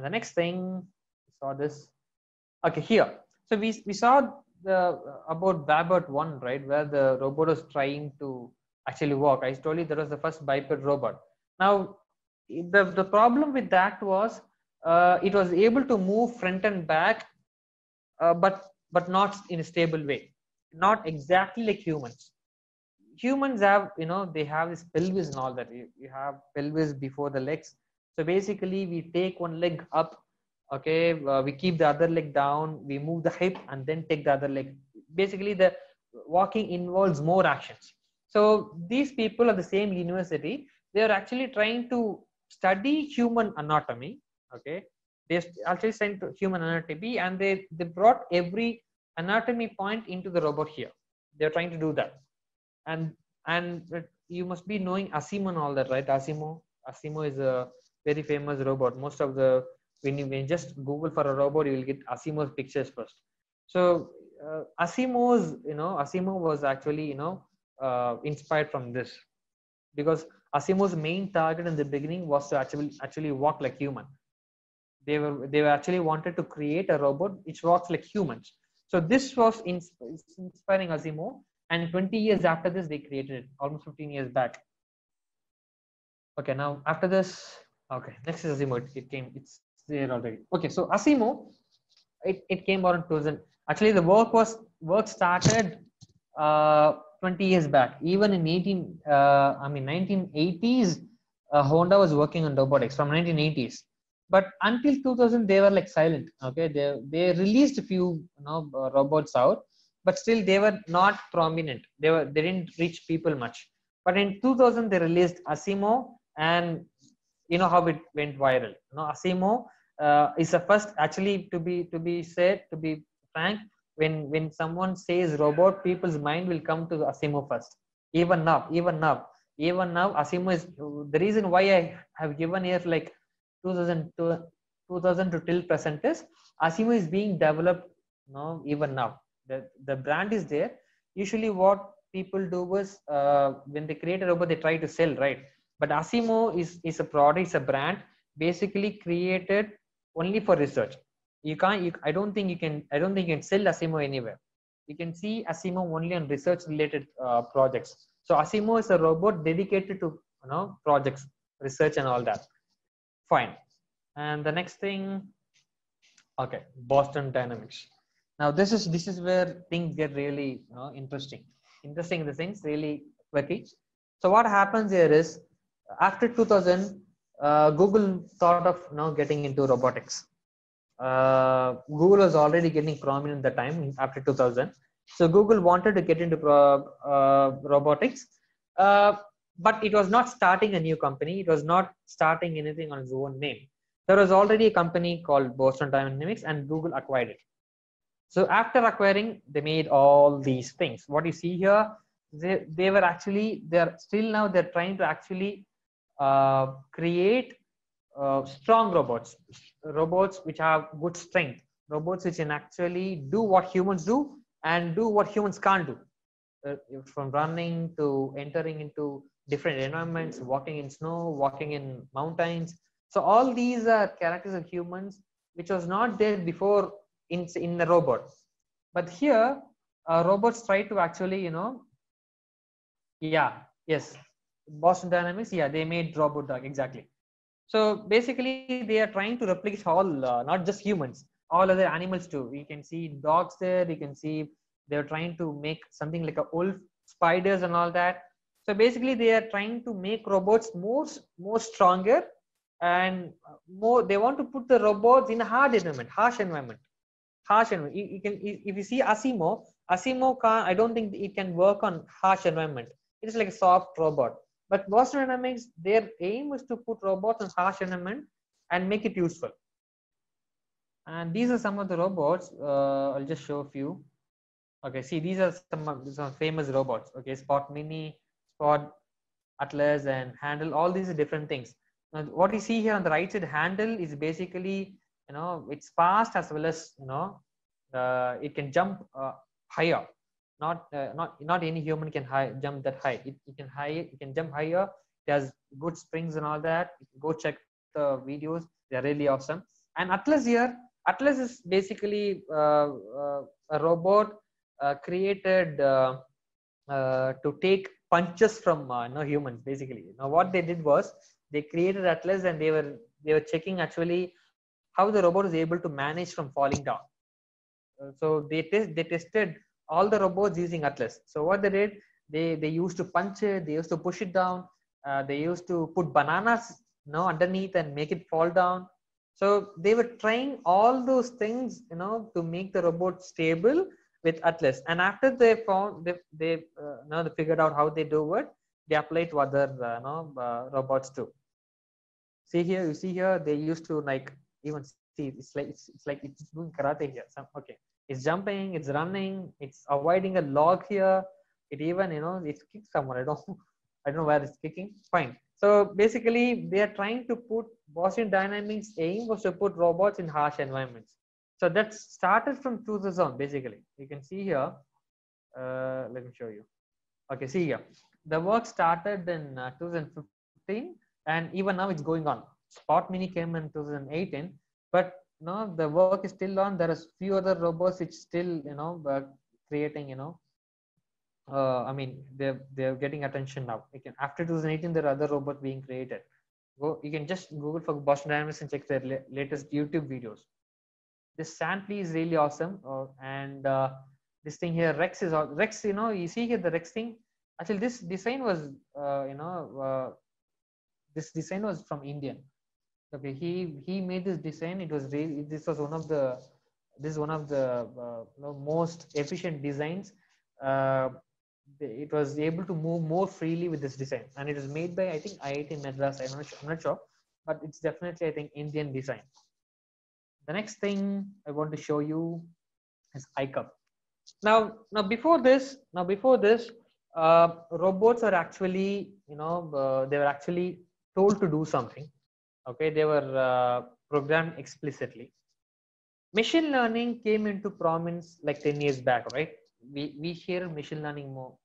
And the next thing, we saw this. Okay, here. So we saw the about Babert 1, right, where the robot was trying to actually walk. I told you that was the first biped robot. Now, the problem with that was it was able to move front and back, but not in a stable way, not exactly like humans. Humans have, they have this pelvis and all that. You have pelvis before the legs. So basically we take one leg up, okay, we keep the other leg down, we move the hip and then take the other leg. Basically the walking involves more actions. So these people at the same university, they are actually trying to study human anatomy. Okay, they actually sent human anatomy, and they brought every anatomy point into the robot here. They're trying to do that. And you must be knowing Asimo and all that, right? Asimo is a very famous robot. Most of the when you just Google for a robot, you will get Asimo's pictures first. So Asimo was actually inspired from this, because Asimo's main target in the beginning was to actually walk like human. They were actually wanted to create a robot which walks like humans. So this was inspiring Asimo, and 20 years after this they created it, almost 15 years back. Okay, now after this, okay, next is Asimo. It's there already. Okay, so Asimo, it came out in 2000. Actually, the work started 20 years back. Even in 1980s, Honda was working on robotics from 1980s. But until 2000, they were like silent. Okay, they released a few robots out, but still they were not prominent. They didn't reach people much. But in 2000, they released Asimo, and you know how it went viral. Asimo is the first, actually, to be frank, when someone says robot, people's mind will come to Asimo first. Even now Asimo is the reason why I have given here like 2000 to till present is Asimo is being developed even now. The brand is there. Usually what people do is when they create a robot, they try to sell, right? But Asimo is a product, it's a brand basically created only for research. I don't think you can sell Asimo anywhere. You can see Asimo only on research related projects. So Asimo is a robot dedicated to projects, research and all that. Fine. And the next thing, okay, Boston Dynamics. Now this is where things get really interesting. Interesting in the sense really quirky. So what happens here is after 2000, Google thought of getting into robotics. Google was already getting prominent at the time after 2000. So Google wanted to get into robotics, but it was not starting a new company. It was not starting anything on its own name. There was already a company called Boston Dynamics, and Google acquired it. So after acquiring, they made all these things. What you see here, they're trying to actually create strong robots which have good strength, robots which can actually do what humans do and do what humans can't do, from running to entering into different environments, walking in snow, walking in mountains. So all these are characters of humans which was not there before in the robot. But here robots try to actually yes, Boston Dynamics, they made robot dog, exactly. So basically they are trying to replicate all, not just humans, all other animals too. You can see dogs there, you can see they're trying to make something like a wolf, spiders and all that. So basically they are trying to make robots more stronger, and more, they want to put the robots in a harsh environment. You can, if you see Asimo can, I don't think it can work on harsh environment. It is like a soft robot. But Boston Dynamics, their aim is to put robots in harsh environment and make it useful. And these are some of the robots. I'll just show a few. Okay, see, these are some famous robots. Okay, Spot Mini, Spot, Atlas, and Handle. All these are different things. Now, what you see here on the right side, Handle is basically, it's fast as well as it can jump higher. Not any human can jump that high. It can jump higher. It has good springs and all that. You can go check the videos. They're really awesome. And Atlas here, Atlas is basically a robot created to take punches from humans. Basically, now what they did was they created Atlas, and they were checking actually how the robot is able to manage from falling down. So they tested all the robots using Atlas. So what they did, they used to punch it, they used to push it down, they used to put bananas underneath and make it fall down. So they were trying all those things to make the robot stable with Atlas. And after they found they figured out how they do it, they applied to other robots too. You see here they used to like even see it's doing karate here. Okay, it's jumping, it's running, it's avoiding a log here. It even it's kicked someone. I don't know where it's kicking. Fine. So basically they are trying to put Boston Dynamics aim was to put robots in harsh environments. So that started from 2000 basically. You can see here. Let me show you. Okay, see here. The work started in 2015, and even now it's going on. Spot Mini came in 2018, but the work is still on. There is few other robots which still creating I mean they're getting attention now. After 2018 there are other robots being created. You can just Google for Boston Dynamics and check their latest YouTube videos. This Sandfly is really awesome, and this thing here Rex is Rex. You see here the Rex thing. Actually, this design was this design was from Indian. Okay, he made this design. It was really one of the most efficient designs. It was able to move more freely with this design, and it was made by I think IIT Madras. I'm not sure, but it's definitely I think Indian design. The next thing I want to show you is iCub. Now before this, robots are actually they were actually told to do something. Okay, they were programmed explicitly. Machine learning came into prominence like 10 years back, right? We hear machine learning more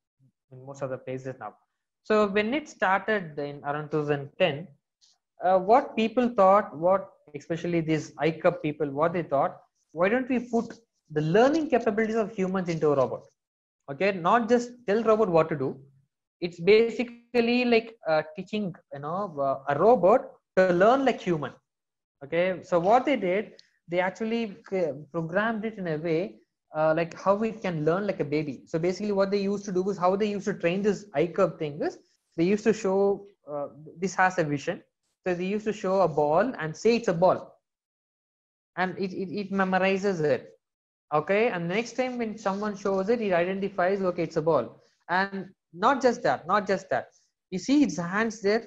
in most other places now. So when it started in around 2010, what people thought, especially these iCub people, what they thought, why don't we put the learning capabilities of humans into a robot? Okay, not just tell robot what to do. It's basically like teaching a robot to learn like human. Okay, so what they did, they actually programmed it in a way like how it can learn like a baby. So basically what they used to do is how they used to train this iCub thing is they used to show this has a vision. So they used to show a ball and say it's a ball, and it memorizes it. Okay, and next time when someone shows it, it identifies, okay, it's a ball. And not just that, you see its hands there.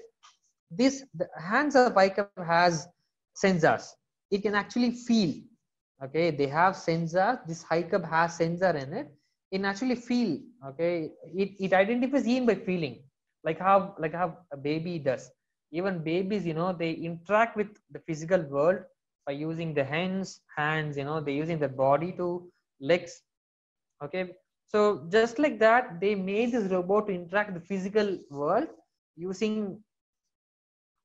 The hands of iCub has sensors. It can actually feel. Okay, they have sensors. This iCub has sensor in it. It can actually feel. Okay, it identifies even by feeling, like how a baby does. Even babies, they interact with the physical world by using the hands, they're using the body to legs. Okay, so just like that, they made this robot to interact with the physical world using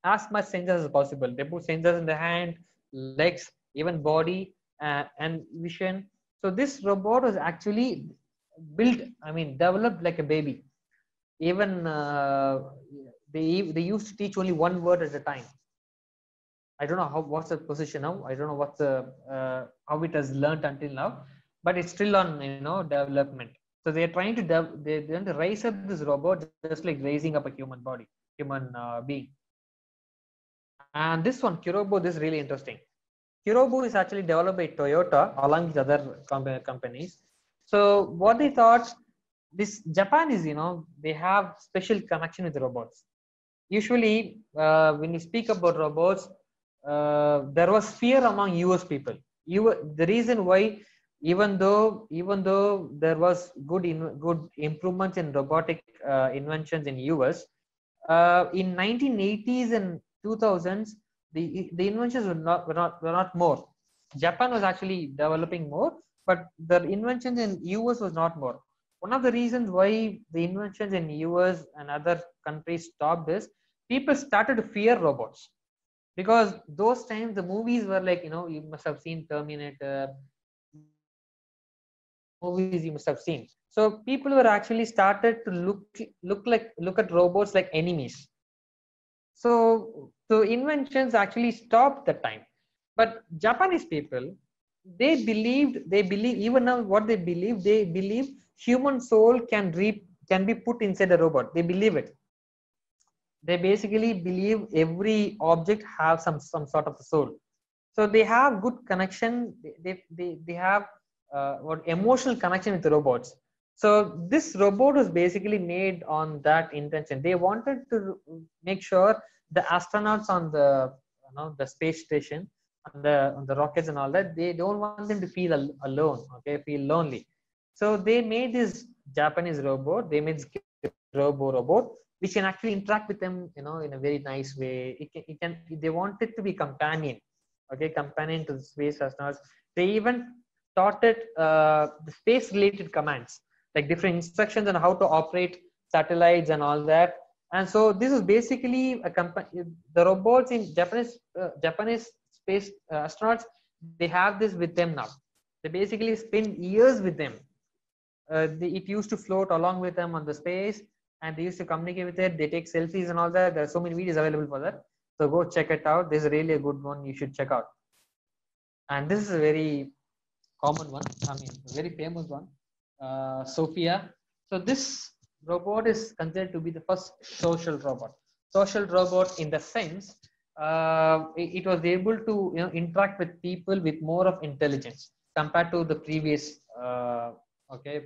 as much sensors as possible. They put sensors in the hand, legs, even body, and vision. So this robot was actually developed like a baby. Even they used to teach only one word at a time. I don't know what's the position now. I don't know what's the how it has learned until now, but it's still on development. So they're trying to they're going to raise up this robot just like raising up a human being. And this one, Kurobo, this is really interesting. Kurobo is actually developed by Toyota along with other companies. So what they thought, this Japan is, they have special connection with robots. Usually, when you speak about robots, there was fear among US people. The reason why, even though there was good improvements in robotic inventions in US, in 1980s and 2000s, the inventions were not more. Japan was actually developing more, but the inventions in US was not more. One of the reasons why the inventions in US and other countries stopped is people started to fear robots. because those times the movies were like, you must have seen Terminator movies, you must have seen. So people were actually started to look at robots like enemies. So inventions actually stopped the time. But Japanese people, they believe even now what they believe human soul can be put inside a robot. They believe it. They basically believe every object have some sort of soul. So they have good connection. They have what emotional connection with the robots. So this robot was basically made on that intention. They wanted to make sure the astronauts on the space station, on the rockets and all that, they don't want them to feel alone, okay, feel lonely. So they made this Japanese robot. They made this robot which can actually interact with them, in a very nice way. It can they want it to be companion, okay, companion to the space astronauts. They even taught it the space related commands, like different instructions on how to operate satellites and all that. And so this is basically the robots in Japanese space astronauts. They have this with them now. They basically spend years with them. It used to float along with them on the space, and they used to communicate with it. They take selfies and all that. There are so many videos available for that. So go check it out. This is really a good one. You should check out. And this is a very common one. I mean, a very famous one. Sophia. So this robot is considered to be the first social robot. Social robot in the sense it was able to interact with people with more of intelligence compared to the previous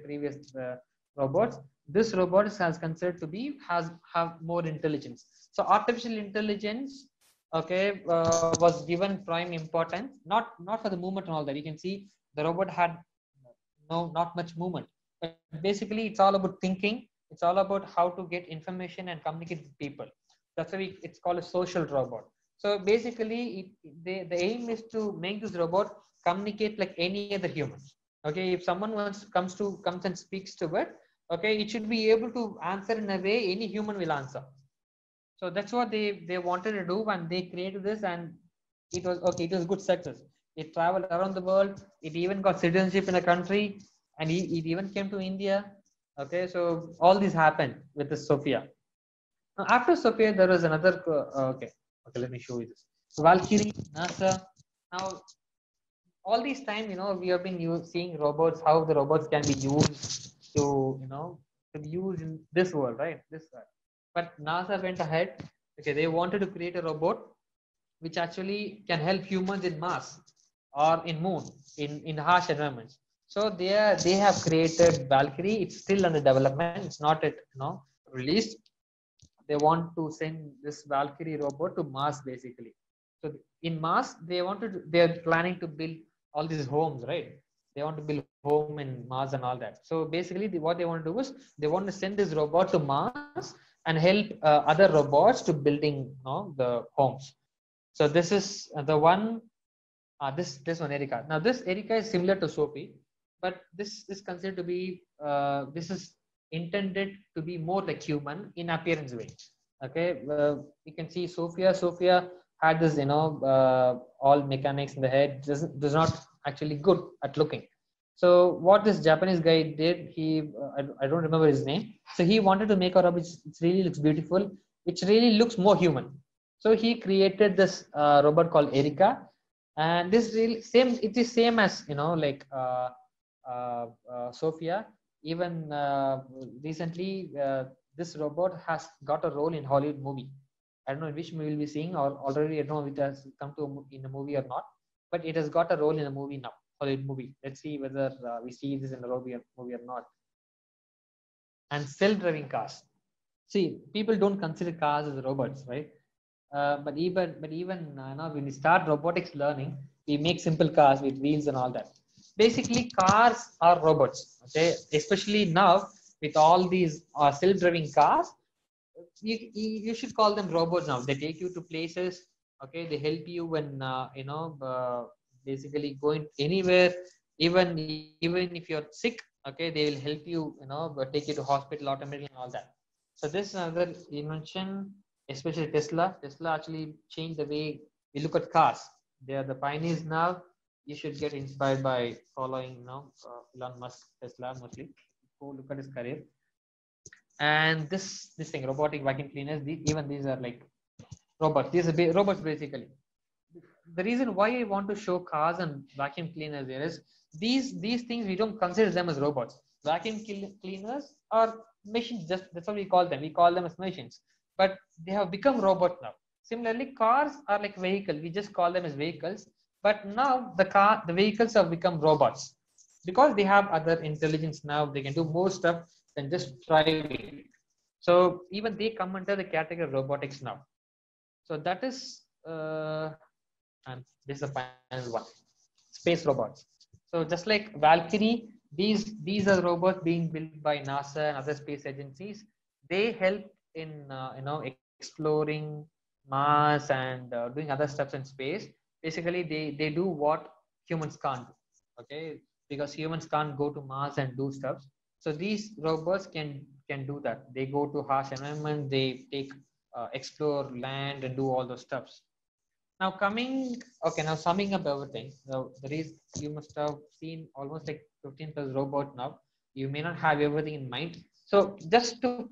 previous robots. This robot has considered to be have more intelligence. So artificial intelligence, okay, was given prime importance, not for the movement and all that. You can see the robot had not much movement, but basically it's all about thinking. It's all about how to get information and communicate with people. That's why it's called a social robot. So basically the aim is to make this robot communicate like any other human. Okay, if someone comes and speaks to it, okay, it should be able to answer in a way any human will answer. So that's what they wanted to do, and they created this, and it was okay. It was good success. It traveled around the world. It even got citizenship in a country, and it even came to India. Okay, so all this happened with the Sophia. Now, after Sophia, there was another. Okay, let me show you this. So Valkyrie, NASA. Now, all this time, we have been seeing robots, how the robots can be used to be used in this world, right? This world. But NASA went ahead. Okay, they wanted to create a robot which actually can help humans in Mars or in Moon in harsh environments. So they have created Valkyrie. It's still under development. It's not yet released. They want to send this Valkyrie robot to Mars basically. So in Mars, they're planning to build all these homes, right? They want to build home in Mars and all that. So basically, what they want to do is they want to send this robot to Mars and help other robots to building the homes. So this is the one. This one, Erica. Now this Erica is similar to Sophie, but this is considered to be this is intended to be more like human in appearance way. Okay, you can see Sophia had this all mechanics in the head. Does not actually good at looking. So what this Japanese guy did, I don't remember his name. So he wanted to make a robot which really looks beautiful, which really looks more human. So he created this robot called Erica, and this really same. It is same as like Sophia. Even recently, this robot has got a role in Hollywood movie. I don't know which movie we'll be seeing, or already I don't know if it has come to in a movie or not, but it has got a role in a movie now, Hollywood movie. Let's see whether we see this in a movie or not. And self-driving cars. See, people don't consider cars as robots, right? But even now, when we start robotics learning, we make simple cars with wheels and all that. Basically, cars are robots. Okay, especially now with all these self-driving cars, you should call them robots now. They take you to places. Okay, they help you when basically going anywhere. Even if you're sick, okay, they will help you. But take you to hospital automatically and all that. So this is another invention, especially Tesla. Tesla actually changed the way We look at cars. They are the pioneers now. You should get inspired by following, Elon Musk, Tesla mostly. Go look at his career. And this thing, robotic vacuum cleaners, even these are like robots. These are robots basically. The reason why I want to show cars and vacuum cleaners here is these things we don't consider them as robots. Vacuum cleaners are machines. Just that's what we call them. We call them as machines, but they have become robots now. Similarly, cars are like vehicles. We just call them as vehicles, but now the vehicles have become robots because they have other intelligence now. They can do more stuff than just driving. So even they come under the category of robotics now. So that is and this is the final one, space robots. So just like Valkyrie, these are robots being built by NASA and other space agencies. They help in exploring Mars and doing other stuff in space. Basically they do what humans can't do, okay, because humans can't go to Mars and do stuff. So these robots can do that. They go to harsh environment, they take explore land and do all those stuffs. Now now summing up everything. So there is, you must have seen almost like 15 plus robot now. You may not have everything in mind. So just to